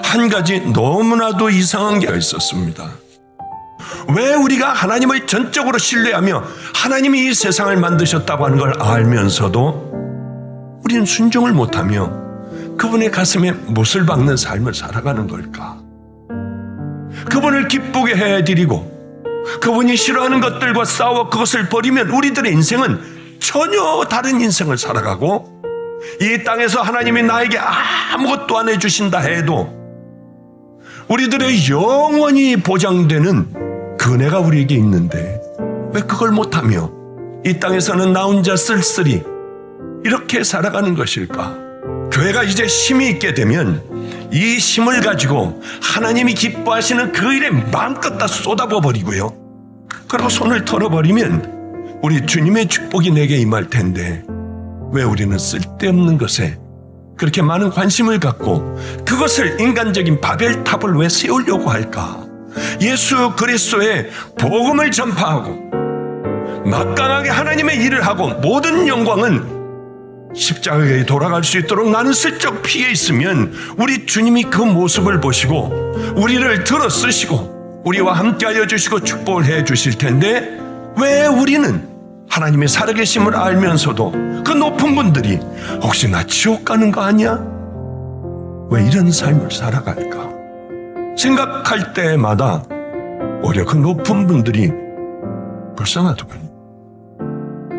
한 가지 너무나도 이상한 게 있었습니다. 왜 우리가 하나님을 전적으로 신뢰하며 하나님이 이 세상을 만드셨다고 하는 걸 알면서도 우리는 순종을 못하며 그분의 가슴에 못을 박는 삶을 살아가는 걸까? 그분을 기쁘게 해드리고 그분이 싫어하는 것들과 싸워 그것을 버리면 우리들의 인생은 전혀 다른 인생을 살아가고, 이 땅에서 하나님이 나에게 아무것도 안 해주신다 해도 우리들의 영원히 보장되는 그네가 우리에게 있는데 왜 그걸 못하며 이 땅에서는 나 혼자 쓸쓸히 이렇게 살아가는 것일까? 교회가 이제 힘이 있게 되면 이 힘을 가지고 하나님이 기뻐하시는 그 일에 마음껏 다 쏟아부어 버리고요, 그리고 손을 털어버리면 우리 주님의 축복이 내게 임할 텐데 왜 우리는 쓸데없는 것에 그렇게 많은 관심을 갖고 그것을 인간적인 바벨탑을 왜 세우려고 할까? 예수 그리스도의 복음을 전파하고 막강하게 하나님의 일을 하고 모든 영광은 십자가에 돌아갈 수 있도록 나는 슬쩍 피해 있으면 우리 주님이 그 모습을 보시고 우리를 들어 쓰시고 우리와 함께하여 주시고 축복을 해 주실 텐데 왜 우리는 하나님의 살아계심을 알면서도 그 높은 분들이 혹시 나 지옥 가는 거 아니야? 왜 이런 삶을 살아갈까? 생각할 때마다 오히려 그 높은 분들이 불쌍하더군요.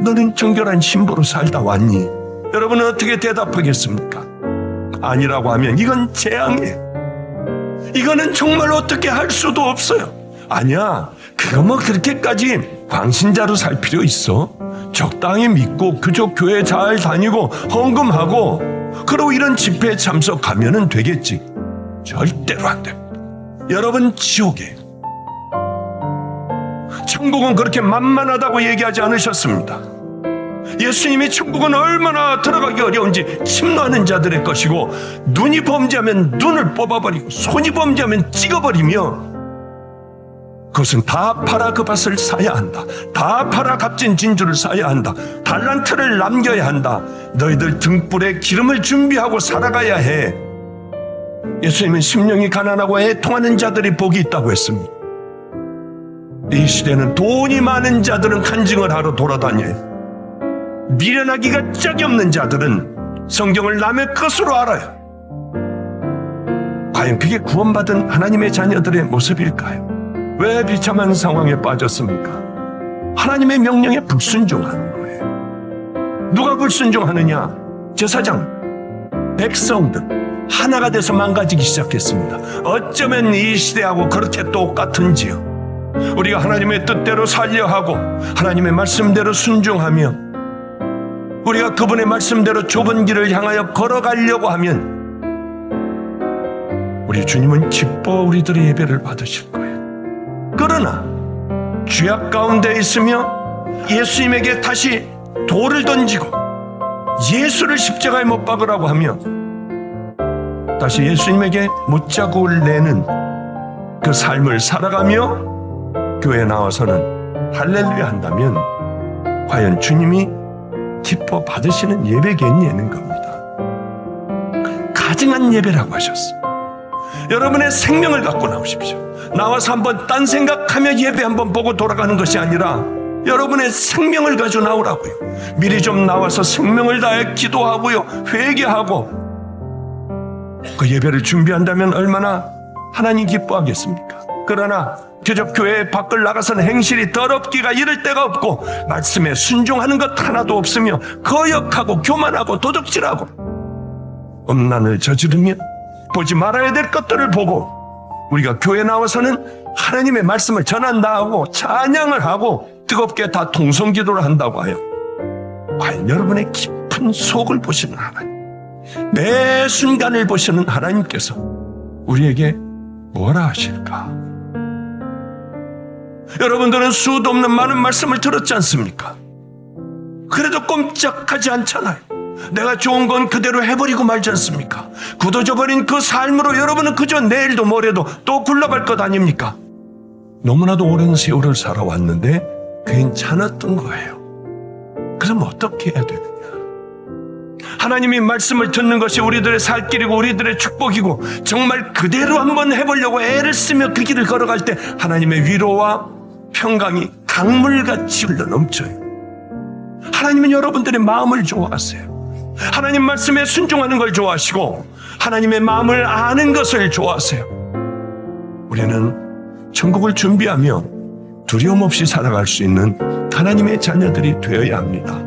너는 정결한 신부로 살다 왔니? 여러분은 어떻게 대답하겠습니까? 아니라고 하면 이건 재앙이에요. 이거는 정말 어떻게 할 수도 없어요. 아니야, 그거 뭐 그렇게까지 광신자로 살 필요 있어? 적당히 믿고 그저 교회 잘 다니고 헌금하고 그러고 이런 집회에 참석하면 되겠지. 절대로 안 돼. 여러분, 지옥이에요. 천국은 그렇게 만만하다고 얘기하지 않으셨습니다. 예수님이 천국은 얼마나 들어가기 어려운지 침노하는 자들의 것이고, 눈이 범죄하면 눈을 뽑아버리고 손이 범죄하면 찍어버리며, 그것은 다 팔아 그 밭을 사야 한다. 다 팔아 값진 진주를 사야 한다. 달란트를 남겨야 한다. 너희들 등불에 기름을 준비하고 살아가야 해. 예수님은 심령이 가난하고 애통하는 자들이 복이 있다고 했습니다. 이 시대는 돈이 많은 자들은 간증을 하러 돌아다녀요. 미련하기가 짝이 없는 자들은 성경을 남의 것으로 알아요. 과연 그게 구원받은 하나님의 자녀들의 모습일까요? 왜 비참한 상황에 빠졌습니까? 하나님의 명령에 불순종하는 거예요. 누가 불순종하느냐? 제사장, 백성들 하나가 돼서 망가지기 시작했습니다. 어쩌면 이 시대하고 그렇게 똑같은지요. 우리가 하나님의 뜻대로 살려 하고 하나님의 말씀대로 순종하며 우리가 그분의 말씀대로 좁은 길을 향하여 걸어가려고 하면 우리 주님은 기뻐 우리들의 예배를 받으실 거예요. 그러나 죄악 가운데 있으며 예수님에게 다시 돌을 던지고 예수를 십자가에 못 박으라고 하며 다시 예수님에게 묻자국을 내는 그 삶을 살아가며 교회에 나와서는 할렐루야 한다면 과연 주님이 기뻐 받으시는 예배겠냐는 겁니다. 가증한 예배라고 하셨어요. 여러분의 생명을 갖고 나오십시오. 나와서 한번 딴 생각하며 예배 한번 보고 돌아가는 것이 아니라 여러분의 생명을 가지고 나오라고요. 미리 좀 나와서 생명을 다해 기도하고요, 회개하고 그 예배를 준비한다면 얼마나 하나님 기뻐하겠습니까? 그러나 그저 교회 밖을 나가서는 행실이 더럽기가 이를 데가 없고 말씀에 순종하는 것 하나도 없으며 거역하고 교만하고 도둑질하고 음란을 저지르며 보지 말아야 될 것들을 보고 우리가 교회 나와서는 하나님의 말씀을 전한다 하고 찬양을 하고 뜨겁게 다 통성기도를 한다고 하여 과연 여러분의 깊은 속을 보시는 하나님, 매 순간을 보시는 하나님께서 우리에게 뭐라 하실까? 여러분들은 수도 없는 많은 말씀을 들었지 않습니까? 그래도 꼼짝하지 않잖아요. 내가 좋은 건 그대로 해버리고 말지 않습니까? 굳어져버린 그 삶으로 여러분은 그저 내일도 모레도 또 굴러갈 것 아닙니까? 너무나도 오랜 세월을 살아왔는데 괜찮았던 거예요. 그럼 어떻게 해야 되느냐? 하나님이 말씀을 듣는 것이 우리들의 살 길이고 우리들의 축복이고 정말 그대로 한번 해보려고 애를 쓰며 그 길을 걸어갈 때 하나님의 위로와 평강이 강물같이 흘러넘쳐요. 하나님은 여러분들의 마음을 좋아하세요. 하나님 말씀에 순종하는 걸 좋아하시고 하나님의 마음을 아는 것을 좋아하세요. 우리는 천국을 준비하며 두려움 없이 살아갈 수 있는 하나님의 자녀들이 되어야 합니다.